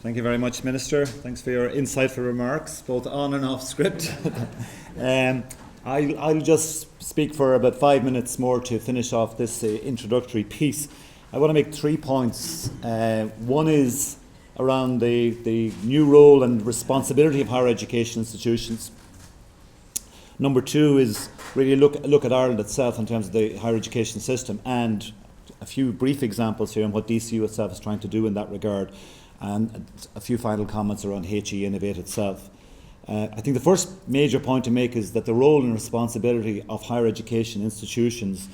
Thank you very much, Minister. Thanks for your insightful remarks, both on and off script. I'll just speak for about 5 minutes more to finish off this introductory piece. I want to make 3 points. One is around the new role and responsibility of higher education institutions. Number 2 is really look at Ireland itself in terms of the higher education system, and a few brief examples here on what DCU itself is trying to do in that regard, and a few final comments around HEInnovate itself. I think the first major point to make is that the role and responsibility of higher education institutions,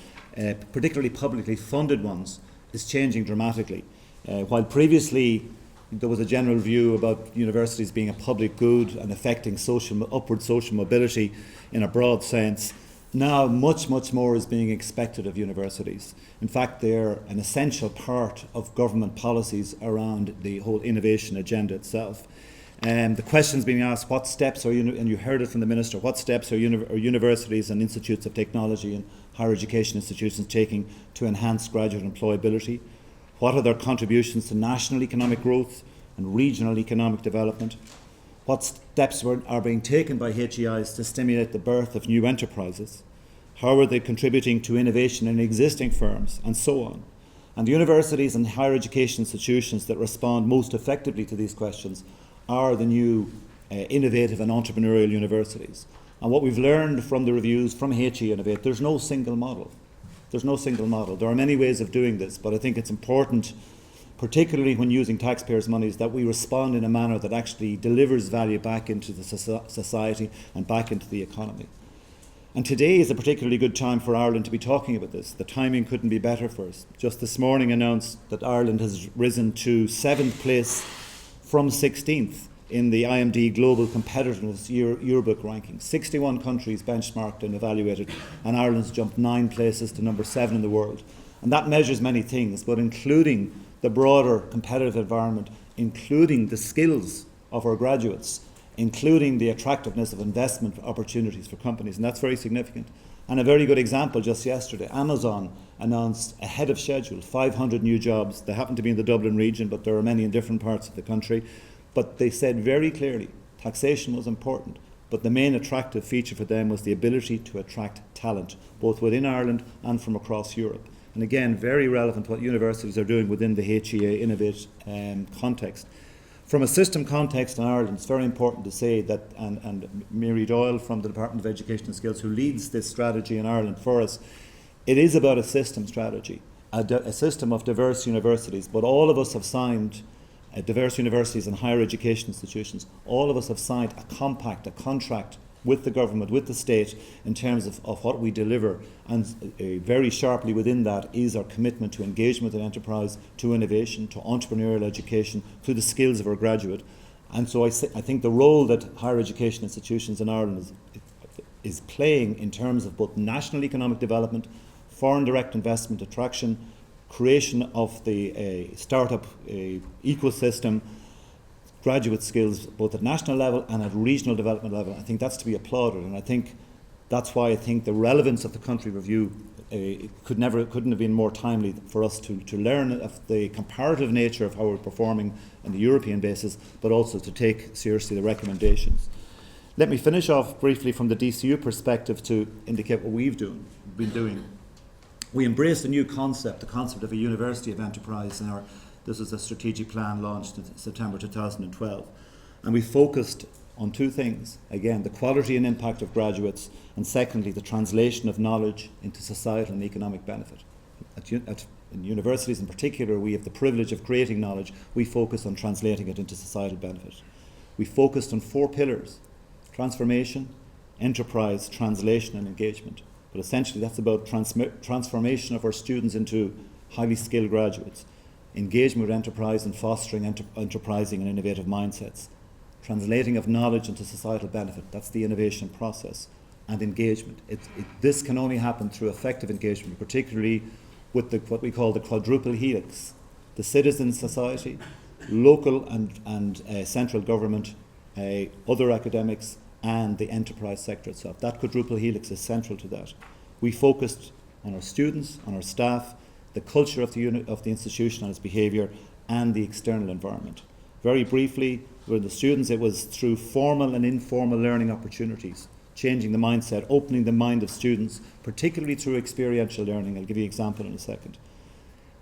particularly publicly funded ones, is changing dramatically. While previously there was a general view about universities being a public good and affecting upward social mobility in a broad sense, now much more is being expected of universities. In fact, they're an essential part of government policies around the whole innovation agenda itself. The question's being asked, what steps are, and you heard it from the Minister, what steps are universities and institutes of technology and higher education institutions taking to enhance graduate employability? What are their contributions to national economic growth and regional economic development? What steps are being taken by HEIs to stimulate the birth of new enterprises? How are they contributing to innovation in existing firms, and so on? And the universities and higher education institutions that respond most effectively to these questions are the new innovative and entrepreneurial universities. And what we've learned from the reviews from HEInnovate, there's no single model. There's no single model. There are many ways of doing this, but I think it's important, particularly when using taxpayers' monies, that we respond in a manner that actually delivers value back into the society and back into the economy. And today is a particularly good time for Ireland to be talking about this. The timing couldn't be better for us. Just this morning announced that Ireland has risen to 7th place from 16th in the IMD Global Competitiveness Yearbook ranking. 61 countries benchmarked and evaluated, and Ireland's jumped 9 places to number 7 in the world. And that measures many things, but including the broader competitive environment, including the skills of our graduates, including the attractiveness of investment opportunities for companies, and that's very significant. And a very good example just yesterday, Amazon announced ahead of schedule 500 new jobs. They happen to be in the Dublin region, but there are many in different parts of the country. But they said very clearly taxation was important, but the main attractive feature for them was the ability to attract talent, both within Ireland and from across Europe. And again, very relevant what universities are doing within the HEInnovate context. From a system context in Ireland, it's very important to say that, and Mary Doyle from the Department of Education and Skills, who leads this strategy in Ireland for us, it is about a system strategy, a system of diverse universities, but all of us have signed, diverse universities and higher education institutions, all of us have signed a compact, a contract with the government, with the state, in terms of what we deliver. And very sharply within that is our commitment to engagement in enterprise, to innovation, to entrepreneurial education, to the skills of our graduate. And so I think the role that higher education institutions in Ireland is playing in terms of both national economic development, foreign direct investment attraction, creation of the startup ecosystem, graduate skills both at national level and at regional development level, I think that's to be applauded. And I think that's why I think the relevance of the country review couldn't have been more timely for us to learn of the comparative nature of how we're performing on the European basis, but also to take seriously the recommendations. Let me finish off briefly from the DCU perspective to indicate what we've been doing. We embraced a new concept, the concept of a University of Enterprise. This is a strategic plan launched in September 2012. And we focused on 2 things. Again, the quality and impact of graduates, and secondly, the translation of knowledge into societal and economic benefit. In universities in particular, we have the privilege of creating knowledge. We focus on translating it into societal benefit. We focused on 4 pillars: transformation, enterprise, translation and engagement. But essentially that's about transformation of our students into highly skilled graduates, engagement with enterprise and fostering enterprising and innovative mindsets, translating of knowledge into societal benefit, that's the innovation process, and engagement. This can only happen through effective engagement, particularly with what we call the quadruple helix: the citizen society, local and central government, other academics, and the enterprise sector itself. That quadruple helix is central to that. We focused on our students, on our staff, the culture of the institution and its behaviour, and the external environment. Very briefly, with the students, it was through formal and informal learning opportunities, changing the mindset, opening the mind of students, particularly through experiential learning. I'll give you an example in a second.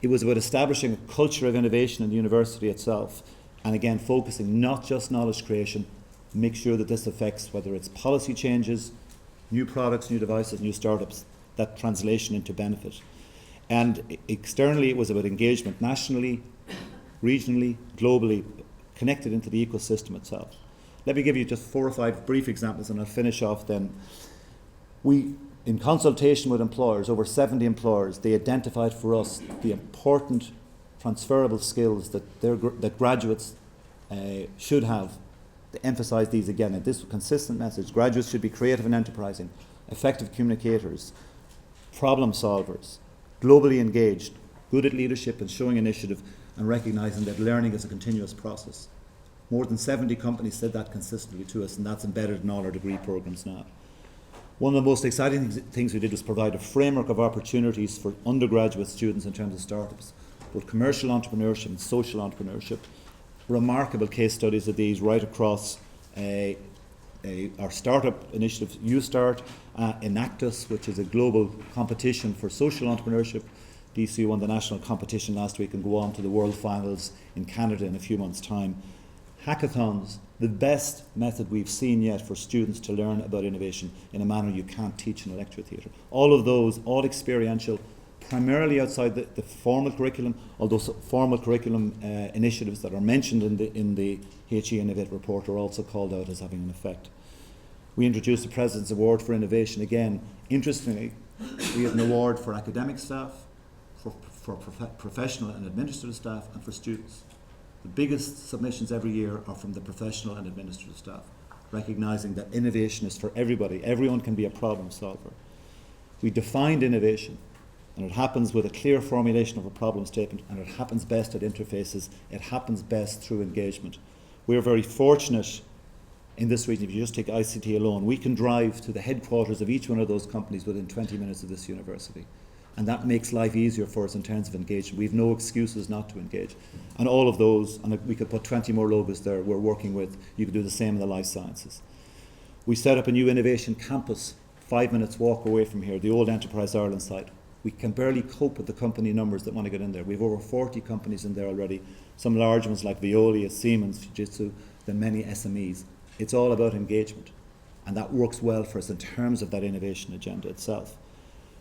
It was about establishing a culture of innovation in the university itself, and again, focusing not just knowledge creation, make sure that this affects whether it's policy changes, new products, new devices, new startups, that translation into benefit. And externally, it was about engagement nationally, regionally, globally, connected into the ecosystem itself. Let me give you just 4 or 5 brief examples and I'll finish off then. We, in consultation with employers, over 70 employers, they identified for us the important transferable skills that graduates should have. To emphasise these again, and this consistent message: graduates should be creative and enterprising, effective communicators, problem solvers, globally engaged, good at leadership and showing initiative, and recognising that learning is a continuous process. More than 70 companies said that consistently to us, and that's embedded in all our degree programmes now. One of the most exciting things we did was provide a framework of opportunities for undergraduate students in terms of startups, both commercial entrepreneurship and social entrepreneurship. Remarkable case studies of these right across our startup initiative, UStart, Enactus, which is a global competition for social entrepreneurship. DCU won the national competition last week and go on to the world finals in Canada in a few months' time. Hackathons, the best method we've seen yet for students to learn about innovation in a manner you can't teach in a lecture theatre. All of those, all experiential, primarily outside the formal curriculum, although formal curriculum initiatives that are mentioned in the HEInnovate report are also called out as having an effect. We introduced the President's Award for Innovation. Again, interestingly, we have an award for academic staff, for professional and administrative staff, and for students. The biggest submissions every year are from the professional and administrative staff, recognising that innovation is for everybody. Everyone can be a problem solver. We defined innovation, and it happens with a clear formulation of a problem statement, and it happens best at interfaces. It happens best through engagement. We're very fortunate in this region. If you just take ICT alone, we can drive to the headquarters of each one of those companies within 20 minutes of this university. And that makes life easier for us in terms of engagement. We have no excuses not to engage. And all of those, and we could put 20 more logos there we're working with. You could do the same in the life sciences. We set up a new innovation campus, 5 minutes walk away from here, the old Enterprise Ireland site. We can barely cope with the company numbers that want to get in there. We have over 40 companies in there already, some large ones like Veolia, Siemens, Fujitsu, then many SMEs. It's all about engagement. And that works well for us in terms of that innovation agenda itself.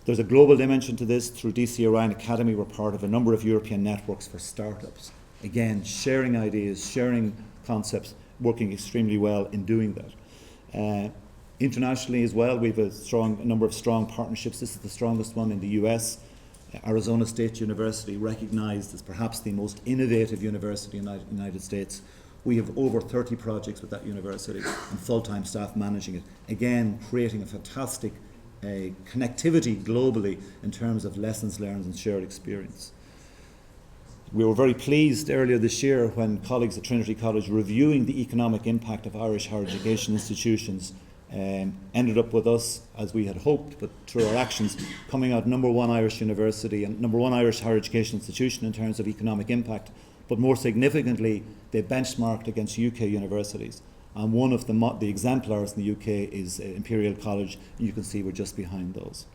There's a global dimension to this. Through DCU-ASU Academy, we're part of a number of European networks for startups. Again, sharing ideas, sharing concepts, working extremely well in doing that. Internationally as well, we have a number of strong partnerships. This is the strongest one in the US. Arizona State University, recognized as perhaps the most innovative university in the United States. We have over 30 projects with that university and full-time staff managing it. Again, creating a fantastic connectivity globally in terms of lessons learned and shared experience. We were very pleased earlier this year when colleagues at Trinity College reviewing the economic impact of Irish higher education institutions ended up with us, as we had hoped, but through our actions, coming out #1 Irish university and #1 Irish higher education institution in terms of economic impact, but more significantly, they benchmarked against UK universities. And one of the exemplars in the UK is Imperial College. You can see we're just behind those.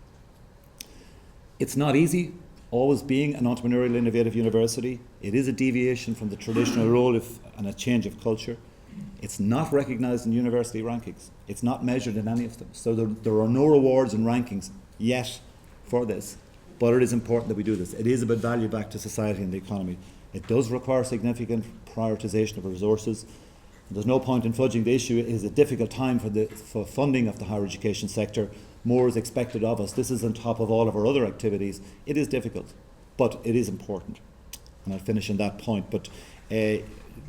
It's not easy always being an entrepreneurial innovative university. It is a deviation from the traditional role and a change of culture. It's not recognised in university rankings. It's not measured in any of them. So there are no rewards and rankings yet for this. But it is important that we do this. It is about value back to society and the economy. It does require significant prioritisation of resources. There's no point in fudging the issue. It is a difficult time for funding of the higher education sector. More is expected of us. This is on top of all of our other activities. It is difficult, but it is important. And I'll finish on that point. But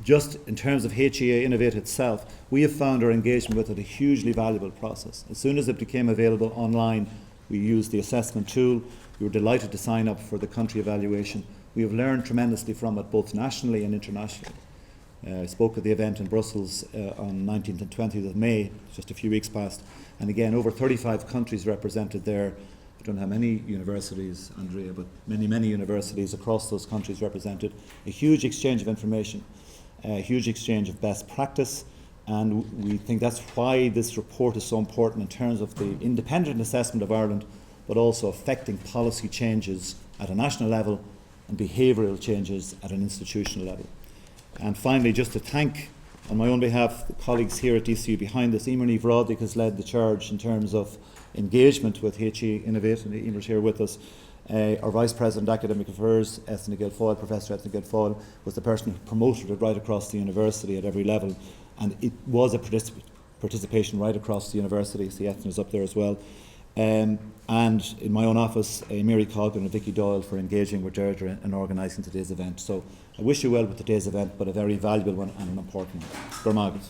just in terms of HEInnovate itself, we have found our engagement with it a hugely valuable process. As soon as it became available online, we used the assessment tool. We were delighted to sign up for the country evaluation. We have learned tremendously from it, both nationally and internationally. I spoke at the event in Brussels on 19th and 20th of May, just a few weeks past, and again, over 35 countries represented there. I don't know how many universities, Andrea, but many, many universities across those countries represented. A huge exchange of information. a huge exchange of best practice, and we think that's why this report is so important in terms of the independent assessment of Ireland, but also affecting policy changes at a national level and behavioural changes at an institutional level. And finally, just to thank, on my own behalf, the colleagues here at DCU behind this. Emer Roddick has led the charge in terms of engagement with HEInnovate, and Emer's here with us. Our Vice President Academic Affairs, Ethna Guilfoyle, Professor Ethna Guilfoyle, was the person who promoted it right across the university at every level, and it was a participation right across the university. See, Ethna's up there as well. And in my own office, Mary Coggan and Vicky Doyle for engaging with Deirdre and organising today's event. So I wish you well with today's event, but a very valuable one and an important one.